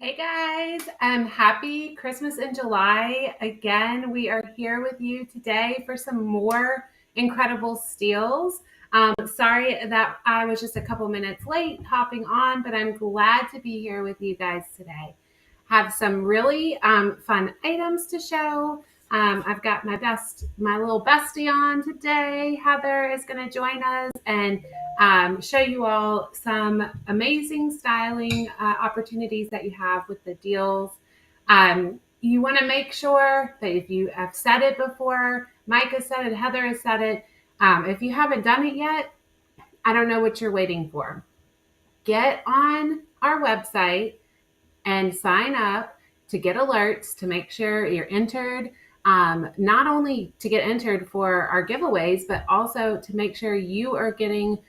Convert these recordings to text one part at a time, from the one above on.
Hey guys, happy Christmas in July. Again, we are here with you today for some more incredible steals. Sorry that I was just a couple minutes late hopping on, but I'm glad to be here with you guys today. Have some really fun items to show. I've got my little bestie on today. Heather is going to join us and show you all some amazing styling opportunities that you have with the deals. You want to make sure that if you have said it before, Mike has said it, Heather has said it. If you haven't done it yet, I don't know what you're waiting for. Get on our website and sign up to get alerts to make sure you're entered. Not only to get entered for our giveaways, but also to make sure you are getting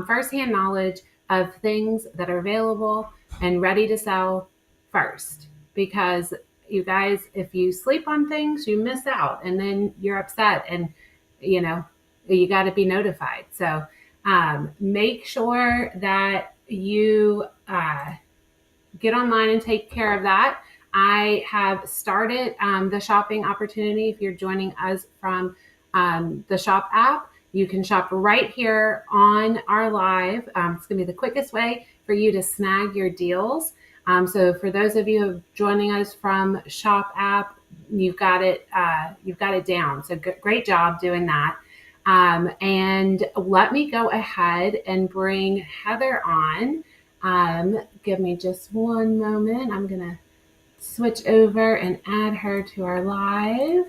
firsthand knowledge of things that are available and ready to sell first. Because you guys, if you sleep on things, you miss out and then you're upset and you got to be notified. So make sure that you get online and take care of that. I have started the shopping opportunity. If you're joining us from the shop app, you can shop right here on our live. It's going to be the quickest way for you to snag your deals. So for those of you who are joining us from shop app, you've got it down. So great job doing that. And let me go ahead and bring Heather on. Give me just one moment. I'm going to switch over and add her to our live.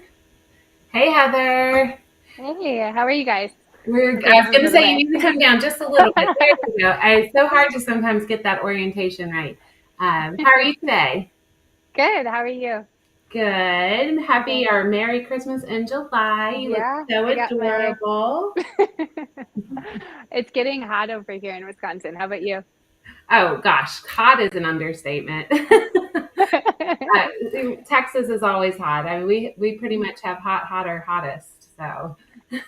Hey, Heather. Hey, how are you guys? I was going to say you need to come down just a little bit. There you go. It's so hard to sometimes get that orientation right. How are you today? Good. How are you? Good. Happy Good. or Merry Christmas in July. You look Yeah, so I got my. adorable. It's getting hot over here in Wisconsin. How about you? Oh, gosh. Hot is an understatement. Texas is always hot. I mean, we pretty much have hotter, hottest. So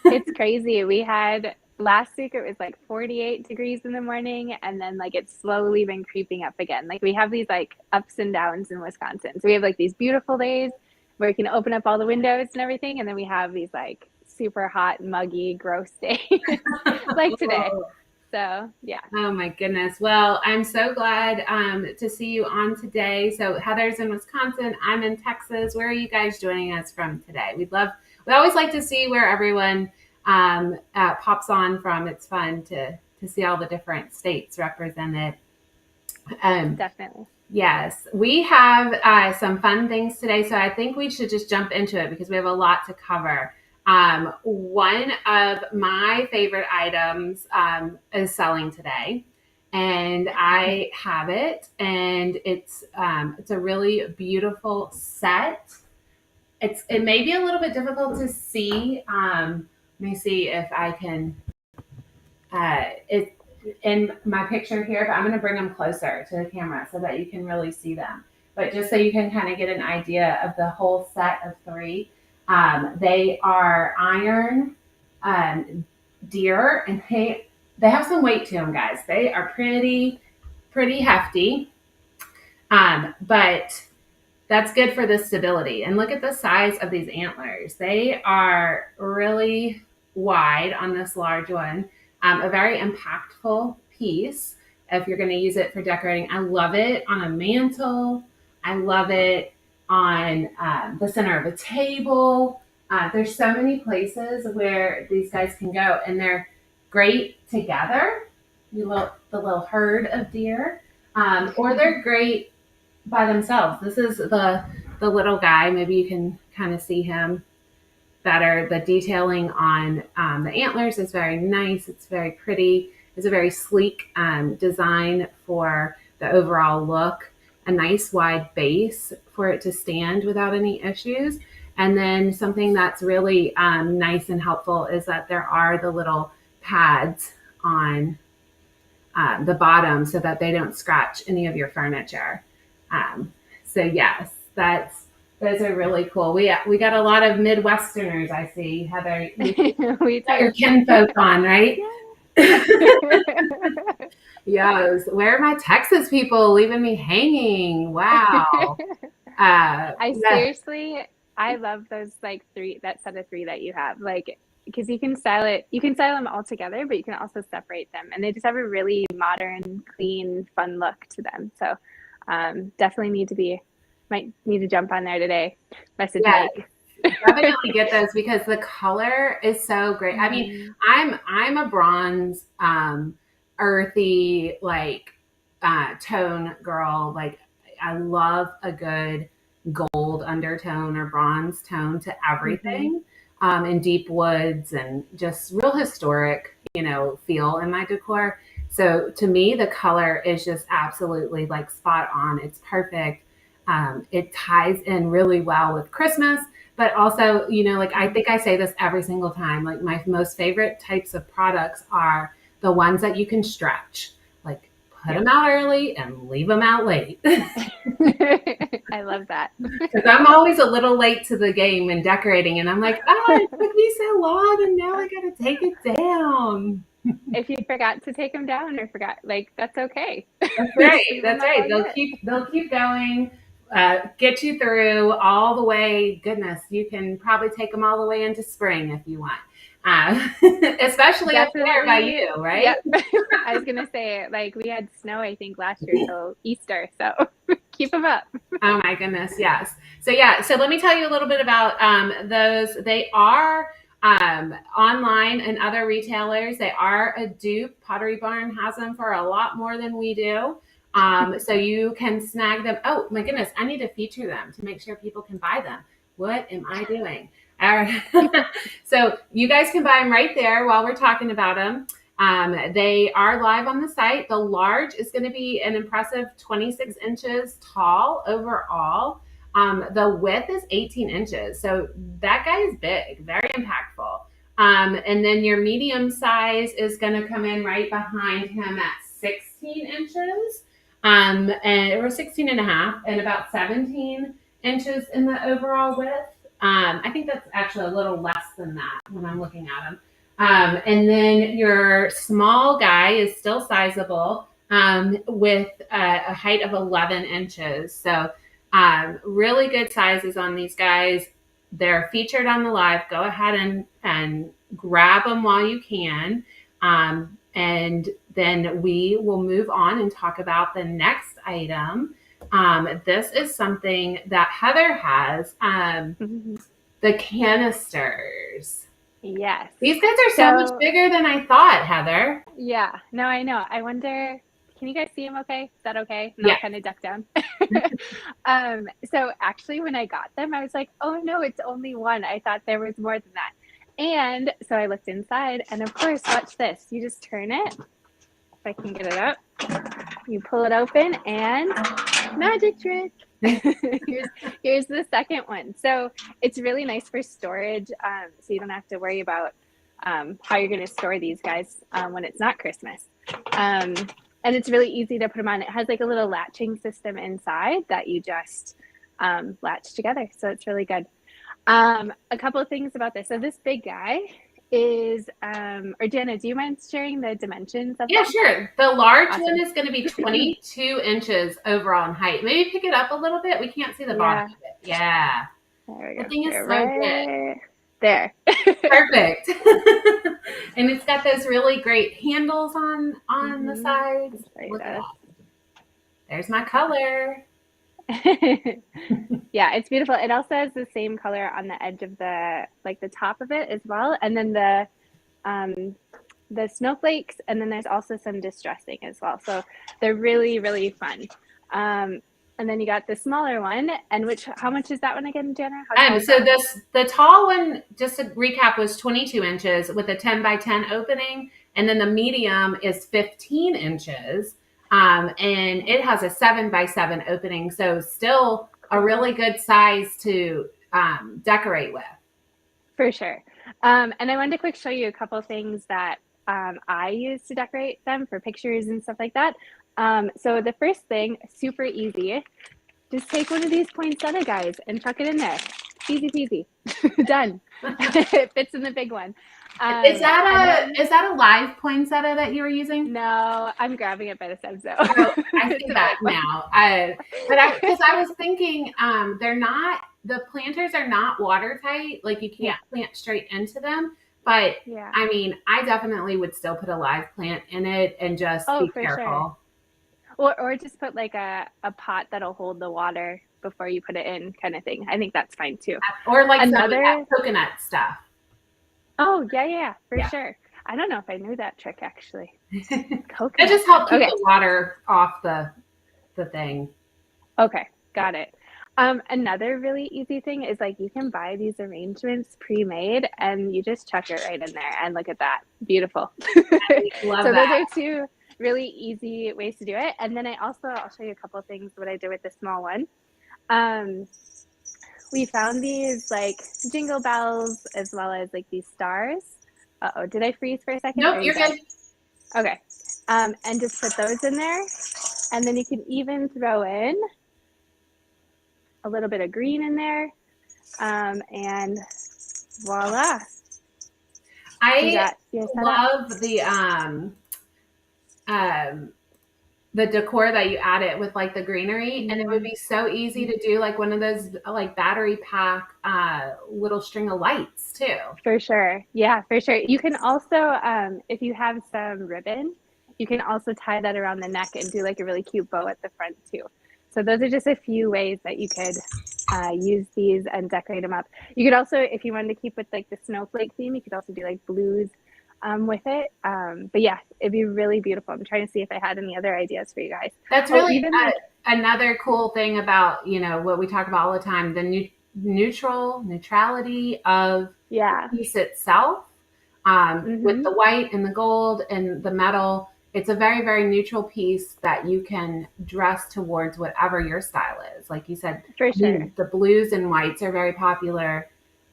It's crazy. We had last week it was like 48 degrees in the morning, and then like it's slowly been creeping up again. Like we have these like ups and downs in Wisconsin. So we have like these beautiful days where you can open up all the windows and everything, and then we have these like super hot, muggy, gross days like today. So yeah. oh my goodness. Well, I'm so glad to see you on today. So Heather's in Wisconsin. I'm in Texas. Where are you guys joining us from today? We always like to see where everyone pops on from. It's fun to see all the different states represented. Um, Definitely. Yes, we have some fun things today. So I think we should just jump into it because we have a lot to cover. One of my favorite items is selling today, and I have it, and it's a really beautiful set. It may be a little bit difficult to see. Let me see if I can. It in my picture here, but I'm going to bring them closer to the camera so that you can really see them. But just so you can kind of get an idea of the whole set of three, they are iron deer, and they have some weight to them, guys. They are pretty hefty, but that's good for the stability. And look at the size of these antlers. They are really wide on this large one. A very impactful piece if you're going to use it for decorating. I love it on a mantle. I love it on the center of a table. There's so many places where these guys can go, and they're great together. The little herd of deer, or they're great by themselves. This is the little guy. Maybe you can kind of see him better. The detailing on the antlers is very nice. It's very pretty. It's a very sleek design for the overall look. A nice wide base for it to stand without any issues. And then something that's really nice and helpful is that there are the little pads on the bottom so that they don't scratch any of your furniture. So yes, those are really cool. We got a lot of Midwesterners. I see, Heather. You We got do. your kinfolk on, right? Yeah. Yes. Where are my Texas people leaving me hanging? Wow. I Yeah. seriously, I love those like three, that set of three that you have. Like, because you can style them all together, but you can also separate them. And they just have a really modern, clean, fun look to them. So definitely might need to jump on there today. Message Yeah. Mike. Definitely get those because the color is so great. I mean, Mhm. I'm a bronze, earthy, like tone girl. Like I love a good gold undertone or bronze tone to Mhm. everything, in deep woods and just real historic, feel in my decor. So to me, the color is just absolutely like spot on. It's perfect. It ties in really well with Christmas, but also, like I think I say this every single time, like my most favorite types of products are the ones that you can stretch. Like put Yep. them out early and leave them out late. I love that. Because I'm always a little late to the game and decorating, and I'm like, oh, it took me so long, and now I got to take it down. If you forgot to take them down or forgot, like that's okay. That's right. Just leave them That's up right. all They'll year. keep going, get you through all the way. Goodness, you can probably take them all the way into spring if you want, uh, especially up there by Definitely. you, right? Yep. I was gonna say, like we had snow, I think, last year till Easter, so keep them up. Oh my goodness, yes. So yeah, so let me tell you a little bit about those. They are online and other retailers. They are a dupe. Pottery Barn has them for a lot more than we do. So you can snag them. Oh my goodness, I need to feature them to make sure people can buy them. What am I doing? All right. So you guys can buy them right there while we're talking about them. They are live on the site. The large is going to be an impressive 26 inches tall overall. The width is 18 inches. So that guy is big, very impactful. And then your medium size is going to come in right behind him at 16 inches. And or 16 and a half and about 17 inches in the overall width. I think that's actually a little less than that when I'm looking at them. And then your small guy is still sizable, with a height of 11 inches. So, really good sizes on these guys. They're featured on the live. Go ahead and grab them while you can. And then we will move on and talk about the next item. This is something that Heather has, the canisters. Yes. These guys are so much So bigger than I thought, Heather. yeah, no, I know. I wonder, can you guys see him okay? Is that okay? And I'll Yeah. kind of duck down. So actually when I got them, I was like, oh no, it's only one. I thought there was more than that. And so I looked inside and of course, watch this. You just turn it. If I can get it up. You pull it open and magic trick. here's the second one. So it's really nice for storage. So you don't have to worry about how you're going to store these guys when it's not Christmas. And it's really easy to put them on. It has like a little latching system inside that you just latch together. So it's really good. A couple of things about this. So this big guy is, or Jana, do you mind sharing the dimensions of Yeah, them? sure. The large one Awesome. is going to be 22 inches overall in height. Maybe pick it up a little bit. We can't see the bottom Yeah, of it. Yeah. there we The go. thing is Here, so big. right there. Perfect. And it's got those really great handles on the Mm-hmm. sides. Look at that. There's my color. Yeah, it's beautiful. It also has the same color on the edge of the top of it as well, and then um the snowflakes, and then there's also some distressing as well. So they're really, really fun. And then you got the smaller one, and how much is that one again, Jana? How tall is So that one? the tall one, just to recap, was 22 inches with a 10 by 10 opening, and then the medium is 15 inches, and it has a 7 by 7 opening. So still a really good size to decorate with. For sure. And I wanted to quick show you a couple things that I use to decorate them for pictures and stuff like that. So the first thing, super easy, just take one of these poinsettia guys and chuck it in there. easy peasy. Done. It fits in the big one. Is And that a live poinsettia that you were using? no, I'm grabbing it by the stem. So Oh, I it's see a that big one. now. Because I was thinking, they're not, the planters are not watertight. Like you Yeah. can't plant straight into them. But Yeah. I mean, I definitely would still put a live plant in it and just Oh, be for sure. careful. Or just put like a pot that'll hold the water before you put it in, kind of thing. I think that's fine too. Or like some of that Another, coconut stuff. oh yeah, for Yeah. sure. I don't know if I knew that trick actually. It Coconut just stuff. helped keep Okay. the water off the thing. Okay, got it. Another really easy thing is like you can buy these arrangements pre-made and you just chuck it right in there and look at that. Beautiful. Love So those that. are two really easy ways to do it. And then I'll show you a couple of things what I did with the small one. Um, we found these like jingle bells as well as like these stars. Uh-oh, did I freeze for a second? Or Nope, are you you're back? good. Okay. And just put those in there. And then you can even throw in a little bit of green in there. And voila. You I got your setup. love um, the decor that you added with like the greenery, and it would be so easy to do like one of those like battery pack little string of lights too. For sure. Yeah, for sure. You can also, if you have some ribbon, you can also tie that around the neck and do like a really cute bow at the front too. So those are just a few ways that you could use these and decorate them up. You could also, if you wanted to keep with like the snowflake theme, you could also do like blues with it. But yeah, it'd be really beautiful. I'm trying to see if I had any other ideas for you guys. That's Oh, really even like, another cool thing about, what we talk about all the time, the neutrality of yeah. the piece itself, with Mm-hmm. the white and the gold and the metal. It's a very, very neutral piece that you can dress towards whatever your style is. Like you said, For I mean, sure. the blues and whites are very popular.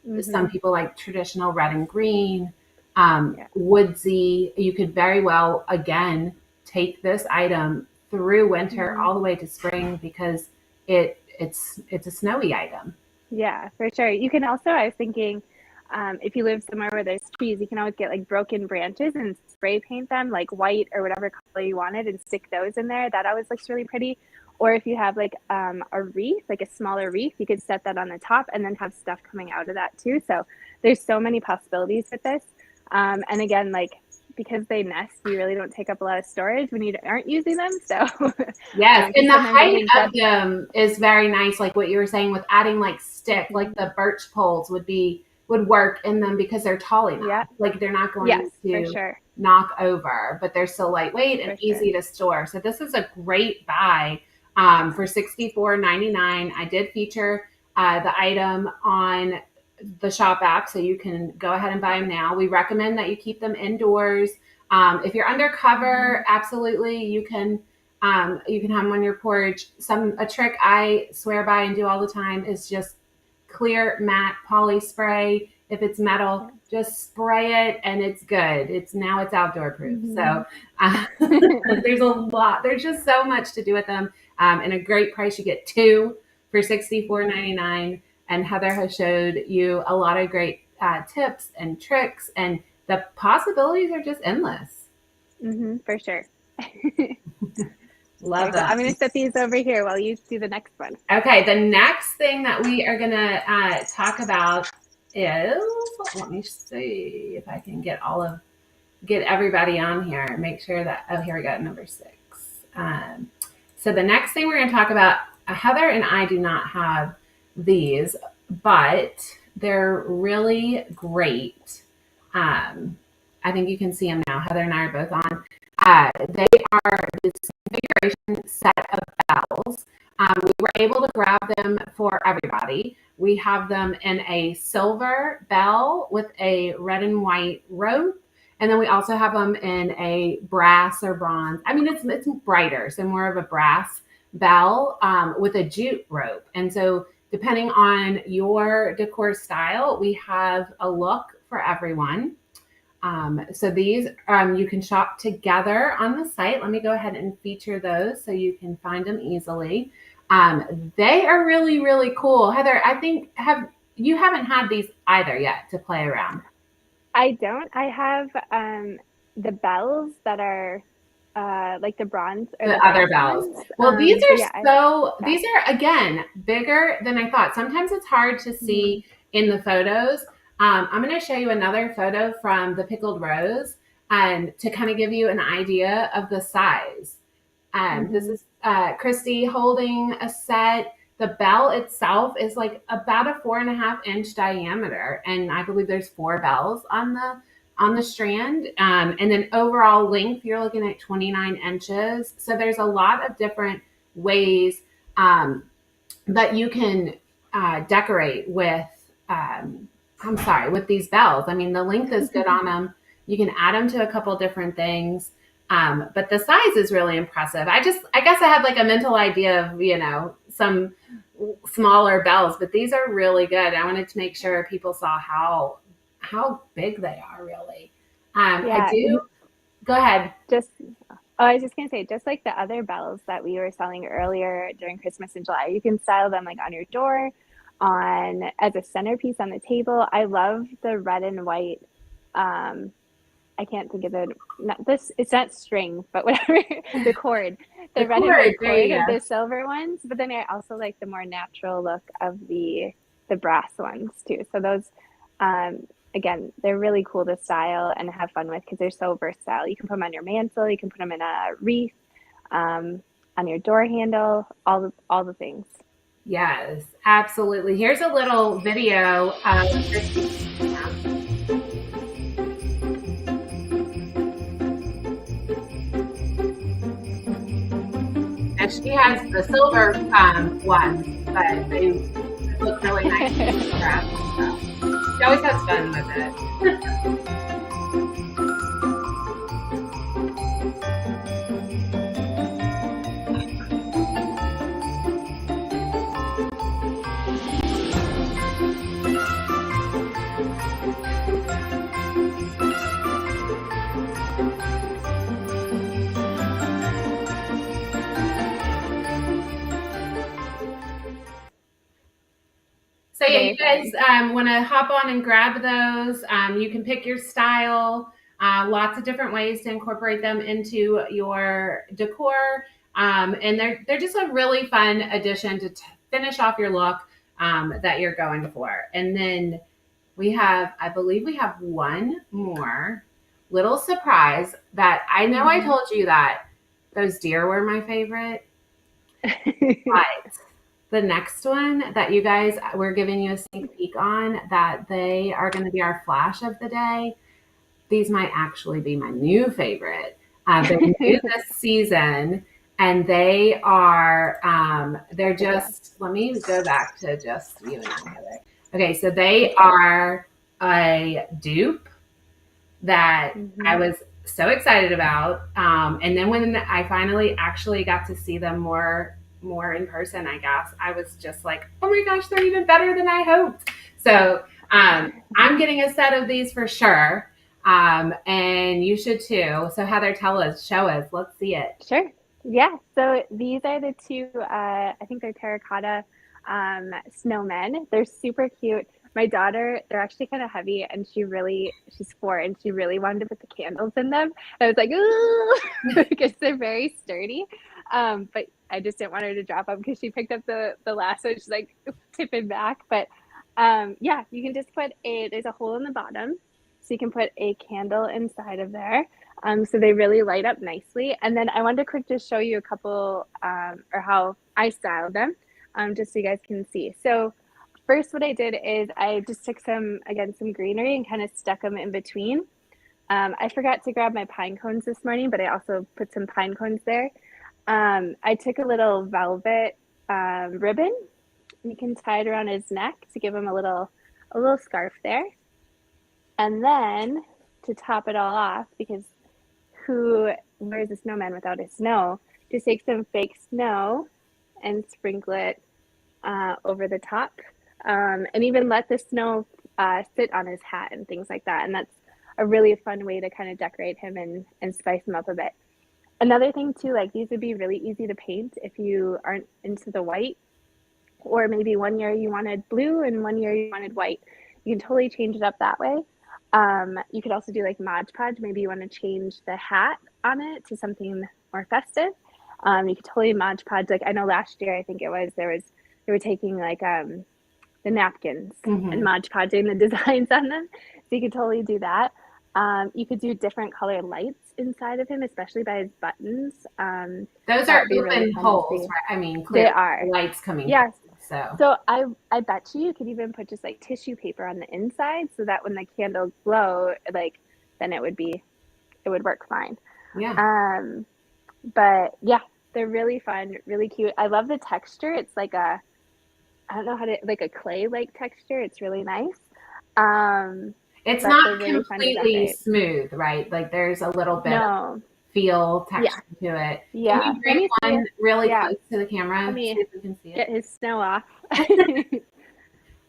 Mm-hmm. Some people like traditional red and green, Yeah. woodsy. You could very well, again, take this item through winter Mm-hmm. all the way to spring because it's a snowy item. Yeah, for sure. You can also, I was thinking, if you live somewhere where there's trees, you can always get like broken branches and spray paint them like white or whatever color you wanted and stick those in there. That always looks really pretty. Or if you have like a wreath, like a smaller wreath, you could set that on the top and then have stuff coming out of that too. So there's so many possibilities with this. And again, like because they nest, you really don't take up a lot of storage when you aren't using them. So Yes, and 'cause the sometimes I height think of them is very nice, like what you were saying with adding like stick, like Mhm. the birch poles would work in them because they're tall enough. Yeah. Like they're not Yes, going for to sure. knock over, but they're still lightweight and For sure. easy to store. So this is a great buy for $64.99. I did feature the item on the shop app, so you can go ahead and buy them now. We recommend that you keep them indoors. If you're undercover, absolutely you can have them on your porch. A trick I swear by and do all the time is just clear matte poly spray. If it's metal, Yeah. just spray it and it's good. It's outdoor proof. Mm-hmm. So there's a lot. There's just so much to do with them, and a great price. You get two for $64.99. And Heather has showed you a lot of great tips and tricks, and the possibilities are just endless. Mm-hmm, for sure. Love Very cool. that. I'm going to set these over here while you do the next one. Okay, the next thing that we are going to talk about is, let me see if I can get everybody on here. Make sure that, oh, here we go, number 6. So the next thing we're going to talk about, Heather and I do not have these, but they're really great. I think you can see them now. Heather and I are both on. They are this configuration set of bells. We were able to grab them for everybody. We have them in a silver bell with a red and white rope. And then we also have them in a brass or bronze. I mean, it's brighter, so more of a brass bell with a jute rope. And so, depending on your decor style, we have a look for everyone. So these you can shop together on the site. Let me go ahead and feature those so you can find them easily. They are really, really cool. Heather, I think you haven't had these either yet to play around. I don't. I have the bells that are like the bronze or The the other brass bells. ones. Well, these So are yeah, I have so, that. these are again bigger than I thought. Sometimes it's hard to Mhm. see in the photos. I'm going to show you another photo from the pickled rose and to kind of give you an idea of the size. This Mhm. is Christy holding a set. The bell itself is like about a 4.5 inch diameter, and I believe there's four bells on the strand. And then overall length, you're looking at 29 inches. So there's a lot of different ways um, that you can decorate with. I'm sorry, with these bells. I mean, the length is good on them. You can add them to a couple different things. But the size is really impressive. I guess I had like a mental idea of, some smaller bells, but these are really good. I wanted to make sure people saw how big they are really. I Yeah, do. Go ahead. just oh, I was just gonna say, just like the other bells that we were selling earlier during Christmas in July, you can style them like on your door, on as a centerpiece on the table. I love the red and white. Um, I can't think of the not this. It's not string, but whatever the cord, The the red and white cord. There cord you of go. the silver ones. But then I also like the more natural look of the brass ones too. So those, again, they're really cool to style and have fun with because they're so versatile. You can put them on your mantle, you can put them in a wreath, um, on your door handle, all the things. Yes, absolutely. Here's a little video of Christy. And she has the silver ones, but they look really nice in brass. So she always has fun with it. So yeah, you Very guys fun. want to hop on and grab those. You can pick your style. Lots of different ways to incorporate them into your decor, and they're just a really fun addition to finish off your look that you're going for. And then I believe we have one more little surprise that I know I Mhm. told you that those deer were my favorite, but the next one that you guys we're giving you a sneak peek on that they are going to be our flash of the day. These might actually be my new favorite. They're new this season, and they're Oh yeah. just. Let me go back to just you and I, Heather. Okay, so they Okay. are a dupe that I Mhm. was so excited about. And then when I finally actually got to see them more in person, I guess I was just like, oh my gosh, they're even better than I hoped. So I'm getting a set of these for sure. And you should too. So Heather, tell us, show us, let's see it. Sure. Yeah. So these are the two, I think they're terracotta snowmen. They're super cute. My daughter, they're actually kind of heavy, and she's 4, and she really wanted to put the candles in them. I was like, ooh, because they're very sturdy. But I just didn't want her to drop them because she picked up the last one. She's like tipping back. But yeah, you can just there's a hole in the bottom. So you can put a candle inside of there. So they really light up nicely. And then I wanted to quick just show you a couple, or how I styled them, just so you guys can see. So first, what I did is I just took some greenery and kind of stuck them in between. I forgot to grab my pine cones this morning, but I also put some pine cones there. I took a little velvet ribbon. You can tie it around his neck to give him a little scarf there. And then to top it all off, because who wears a snowman without a snow, just take some fake snow and sprinkle it over the top, and even let the snow sit on his hat and things like that. And that's a really fun way to kind of decorate him and spice him up a bit. Another thing too, like these would be really easy to paint if you aren't into the white. or maybe one year you wanted blue and one year you wanted white. You can totally change it up that way. You could also do like Mod Podge. Maybe you want to change the hat on it to something more festive. You could totally Mod Podge. Like I know last year, I think it was they were taking like the napkins and Hmm. Mod Podging the designs on them. So you could totally do that. You could do different color lights inside of him, especially by his buttons. Those That are would be really open fun to holes, see. right? I mean, They clearly the are. light's coming Yes. through. So So I bet you could even put just like tissue paper on the inside so that when the candles glow, like then it would work fine. yeah. Um, but yeah, they're really fun, really cute. I love the texture. It's like I don't know how to like a clay like texture. It's really nice. Um, It's but not they're really fun to completely decorate. smooth, right? Like there's a little bit of No, feel yeah, texture to it. Can yeah. you Let bring me see one it. really Yeah, close to the let camera? See me if we can see it. get his snow off.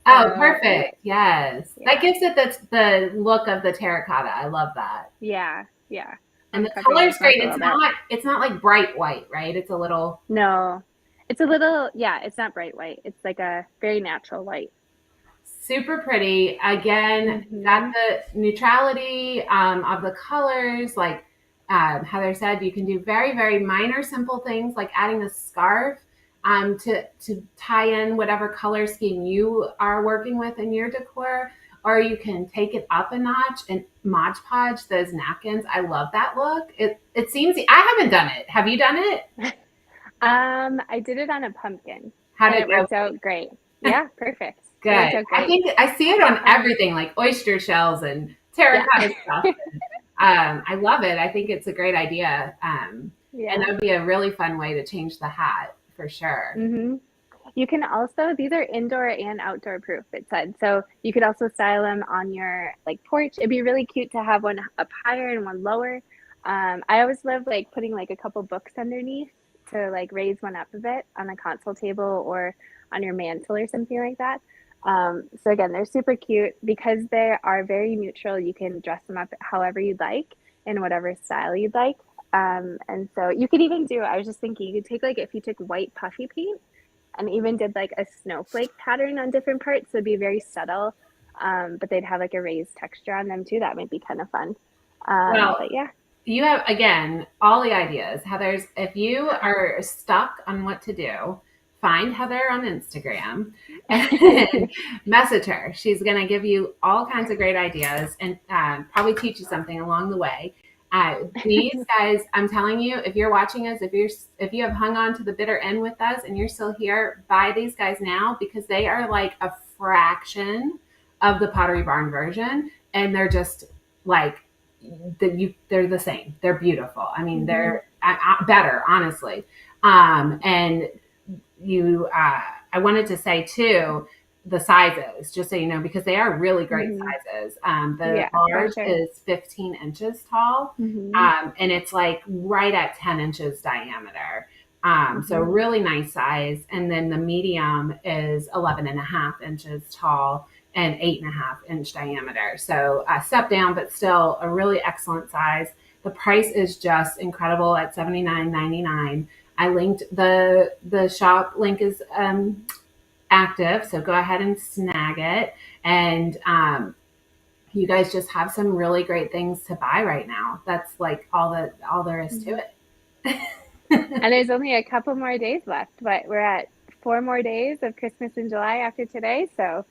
Oh, So yeah, perfect. Yes. That yeah, gives it the look of the terracotta. I love that. yeah, yeah. And I'm the covering color's his mouth great. a little bit. It's not like bright white, right? It's a little No, it's a little, yeah, it's not bright white. It's like a very natural white. super pretty. Again, you got Hmm. the neutrality of the colors. Like Heather said, you can do very, very minor, simple things like adding a scarf to tie in whatever color scheme you are working with in your decor. Or you can take it up a notch and Mod Podge those napkins. I love that look. It seems I haven't done it. Have you done it? I did it on a pumpkin How and did it worked out great. Yeah, perfect. It worked Good. out I great. think I see it on Um, everything, like oyster shells and yeah. terracotta stuff. I love it. I think it's a great idea. And that Yeah. would be a really fun way to change the hat for sure. Hmm. You can also, these are indoor and outdoor proof, it said. So you could also style them on your like porch. It'd be really cute to have one up higher and one lower. I always love like putting like a couple books underneath to like raise one up a bit on a console table or on your mantle or something like that. So again, they're super cute because they are very neutral. You can dress them up however you'd like in whatever style you'd like. And so you could even do, I was just thinking, you could take like if you took white puffy paint and even did like a snowflake pattern on different parts. So it'd be very subtle, but they'd have like a raised texture on them too. That might be kind of fun. Well, But yeah. you have again all the ideas. Heather's if you are stuck on what to do, find Heather on Instagram and message her. She's going to give you all kinds of great ideas and probably teach you something along the way. These guys, I'm telling you, if you're watching us, if you have hung on to the bitter end with us and you're still here, buy these guys now because they are like a fraction of the Pottery Barn version, and they're just like they're the same. They're beautiful. I mean, Hmm. they're better, honestly. And I wanted to say too, the sizes, just so you know, because they are really great Hmm. sizes. The Yeah, for large sure. is 15 inches tall, Hmm. and it's like right at 10 inches diameter. So Hmm. really nice size. And then the medium is 11 and a half inches tall and 8.5 inch diameter. So a step down, but still a really excellent size. The price is just incredible at $79.99. I linked the shop link is active, so go ahead and snag it. And you guys just have some really great things to buy right now. That's like all there is to Hmm. it. And there's only a couple more days left, but we're at 4 more days of Christmas in July after today. So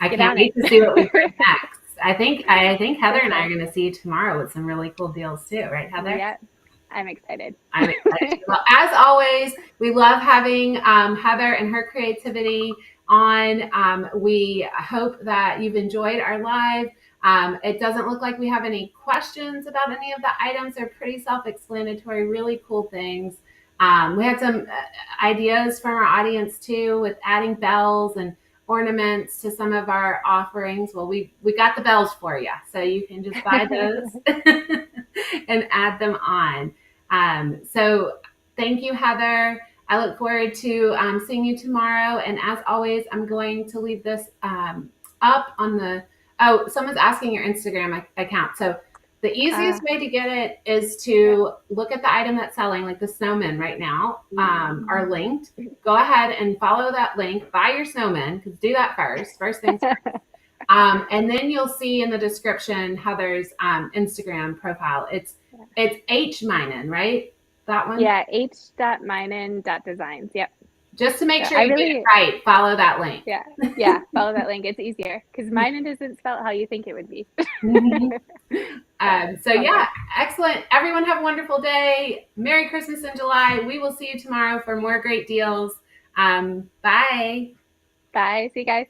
I get can't on wait to see what we bring it. next. I think Heather For and I are sure. going to see you tomorrow with some really cool deals too, right, Heather? Yeah, I'm excited. I'm excited too. Well, as always, we love having Heather and her creativity on. We hope that you've enjoyed our live. It doesn't look like we have any questions about any of the items. They're pretty self-explanatory, really cool things. We had some ideas from our audience too with adding bells and ornaments to some of our offerings. Well, we got the bells for you, so you can just buy those and add them on. So thank you, Heather. I look forward to seeing you tomorrow. And as always, I'm going to leave this up on the. Oh, someone's asking your Instagram account. So The easiest way to get it is to look at the item that's selling, like the snowmen right now are linked. Go ahead and follow that link, buy your snowmen, because do that first things first. And then you'll see in the description Heather's Instagram profile. It's H Minen, right? That one? Yeah, h.minen.designs. Yep. Just to make So sure I you get it really, right, follow that link. yeah, yeah, follow that link. It's easier because mine isn't spelled how you think it would be. Mhm. So, So all good. yeah, excellent. Everyone have a wonderful day. Merry Christmas in July. We will see you tomorrow for more great deals. Bye. Bye. See you guys.